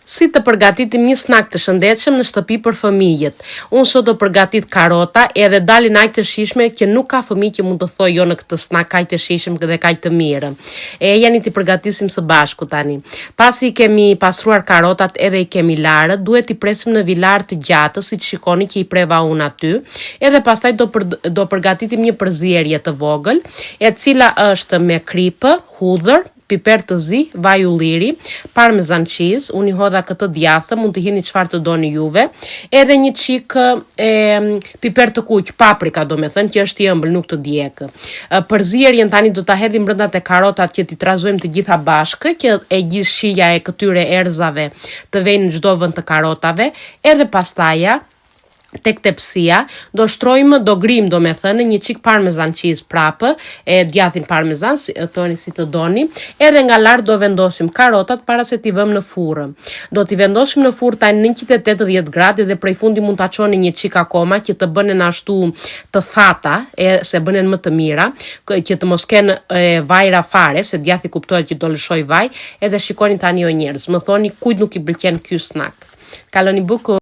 Si të përgatitim një snak të shëndetshëm në shtëpi për fëmijët. Unë sot do përgatit karota edhe dalin aq të shijshme që nuk ka fëmijë që mund të thojë jo në këtë snak kaq të shijshëm dhe kaq të mirë. Jani ti përgatisim së bashku tani. Pasi kemi pastruar karotat edhe I kemi larë, duhet I presim në vilar të gjatë, siç shikoni që I preva unë aty. Edhe pastaj do përgatitim një përzierje të vogël, e cila është me kripë, hudhër, piper të zi, vaj ulliri, parmesan cheese, unë I hodha këtë djathë, mund të hini çfarë të doni juve, edhe një çik piper të kuq, paprika do me thënë, që është I ëmbël, nuk të djekë. Përzierjen tani do ta hedhim brenda te karotat që t'i trazojmë të gjitha bashkë, që e gjithë shija e këtyre erëzave të vejnë në çdo vend të karotave, edhe pastaja tek tepsia, do shtrojmë, do grim do me thënë, një qik parmesan cheese prapë, djathin parmesan, thoni si të doni, edhe nga lart do vendosim karotat para se t'i vëmë në furrë. Do t'i vendosim në furrë tani 180 gradë dhe prej fundi mund t'a çoni një qik akoma që të bënen ashtu të thata, se bënen më të mira, që të mos kenë vajra fare, se djathi kuptohet që do lëshoj vaj, edhe shikoni tani o njerëz, më thoni kujt nuk I pëlqen ky snak. Kaloni bukur.